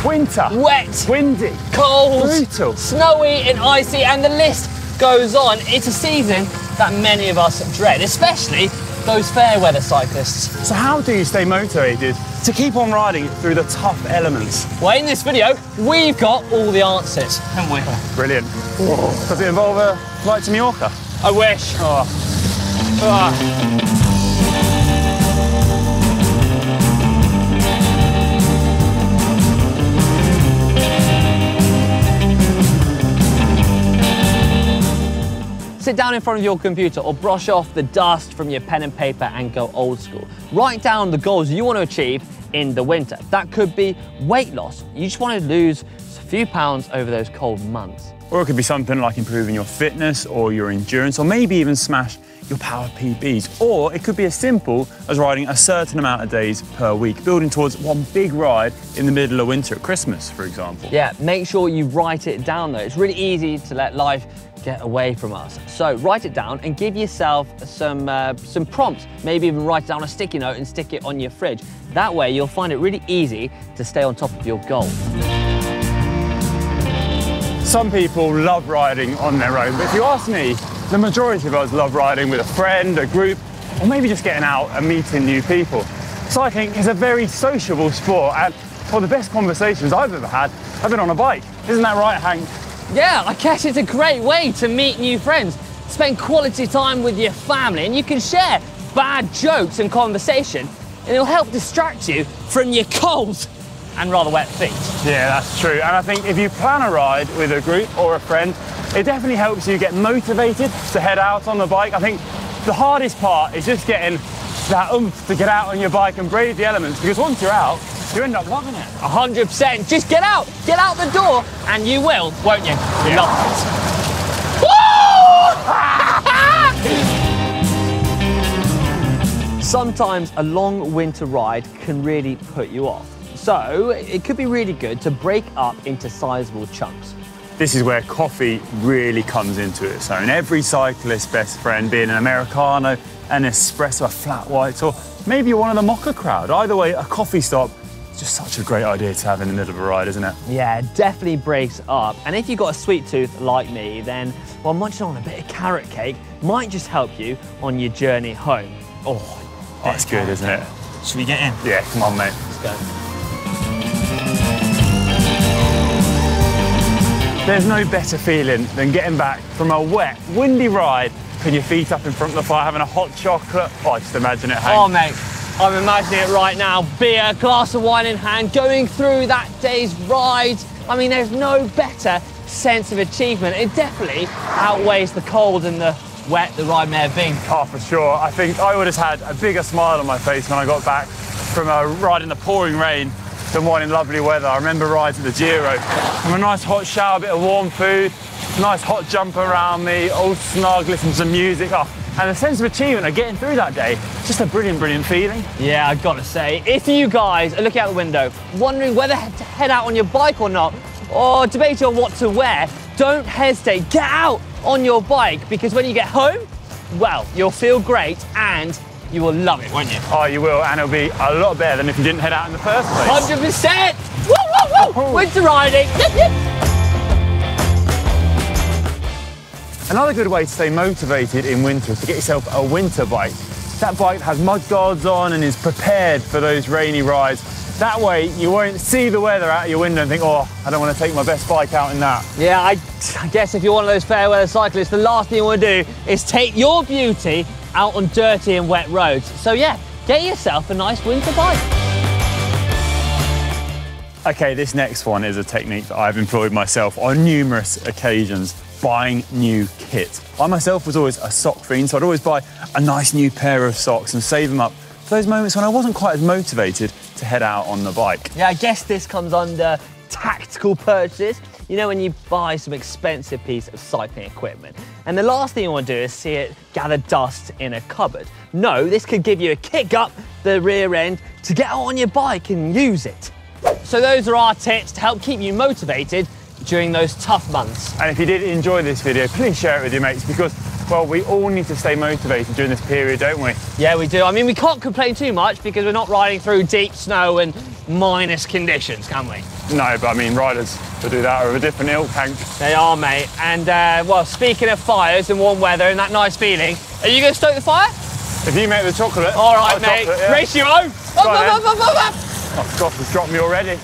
winter, wet, windy, cold, brutal, snowy and icy, and the list goes on. It's a season that many of us dread, especially those fair weather cyclists. So how do you stay motivated to keep on riding through the tough elements? Well, in this video, we've got all the answers, haven't we? Brilliant. Does it involve a flight to Mallorca? I wish. Sit down in front of your computer or brush off the dust from your pen and paper and go old school. Write down the goals you want to achieve in the winter. That could be weight loss. You just want to lose a few pounds over those cold months. Or it could be something like improving your fitness or your endurance, or maybe even smash your power PBs. Or it could be as simple as riding a certain amount of days per week, building towards one big ride in the middle of winter at Christmas, for example. Yeah, make sure you write it down though. It's really easy to let life get away from us. So write it down and give yourself some prompts. Maybe even write down a sticky note and stick it on your fridge. That way you'll find it really easy to stay on top of your goal. Some people love riding on their own, but if you ask me, the majority of us love riding with a friend, a group, or maybe just getting out and meeting new people. Cycling is a very sociable sport, and for the best conversations I've ever had, I've been on a bike. Isn't that right, Hank? Yeah, I guess it's a great way to meet new friends, spend quality time with your family, and you can share bad jokes and conversation, and it'll help distract you from your cold and rather wet feet. Yeah, that's true. And I think if you plan a ride with a group or a friend, it definitely helps you get motivated to head out on the bike. I think the hardest part is just getting that oomph to get out on your bike and brave the elements, because once you're out, you end up loving it. 100%. Just get out the door, and you will, won't you? Yeah. Love it. Sometimes a long winter ride can really put you off. So it could be really good to break up into sizable chunks. This is where coffee really comes into its own. Every cyclist's best friend being an Americano, an espresso, a flat white, or maybe you're one of the mocha crowd. Either way, a coffee stop is just such a great idea to have in the middle of a ride, isn't it? Yeah, it definitely breaks up. And if you've got a sweet tooth like me, then, well, munching on a bit of carrot cake might just help you on your journey home. Oh, that's good, isn't it? Should we get in? Yeah, come on, mate. Let's go. There's no better feeling than getting back from a wet, windy ride, putting your feet up in front of the fire, having a hot chocolate. Oh, I just imagine it, Hank. Oh, mate, I'm imagining it right now. Beer, glass of wine in hand, going through that day's ride. I mean, there's no better sense of achievement. It definitely outweighs the cold and the wet the ride may have been. Oh, for sure. I think I would have had a bigger smile on my face when I got back from a ride in the pouring rain than one in lovely weather. I remember rides at the Giro. From a nice hot shower, a bit of warm food, nice hot jumper around me, all snug, listening to some music. Oh, and the sense of achievement of getting through that day, just a brilliant, brilliant feeling. Yeah, I've got to say, if you guys are looking out the window, wondering whether to head out on your bike or not, or debating on what to wear, don't hesitate. Get out on your bike, because when you get home, well, you'll feel great and you will love it, won't you? Oh, you will, and it'll be a lot better than if you didn't head out in the first place. 100%! Woo, woo, woo! Winter riding! Another good way to stay motivated in winter is to get yourself a winter bike. That bike has mud guards on and is prepared for those rainy rides. That way you won't see the weather out your window and think, oh, I don't want to take my best bike out in that. Yeah, I guess if you're one of those fair weather cyclists, the last thing you want to do is take your beauty out on dirty and wet roads. So yeah, get yourself a nice winter bike. Okay, this next one is a technique that I've employed myself on numerous occasions, buying new kit. I myself was always a sock fiend, so I'd always buy a nice new pair of socks and save them up for those moments when I wasn't quite as motivated to head out on the bike. Yeah, I guess this comes under tactical purchases. You know, when you buy some expensive piece of cycling equipment and the last thing you want to do is see it gather dust in a cupboard. No, this could give you a kick up the rear end to get out on your bike and use it. So those are our tips to help keep you motivated during those tough months. And if you did enjoy this video, please share it with your mates, because, well, we all need to stay motivated during this period, don't we? Yeah, we do. I mean, we can't complain too much because we're not riding through deep snow and minus conditions, can we? No, but I mean, riders will do that, or of a different ilk, Hank. They are, mate. And, well, speaking of fires and warm weather and that nice feeling, are you going to stoke the fire? If you make the chocolate. All right, mate. Chocolate, yeah. Race you home. Oh, God, it's dropped me already.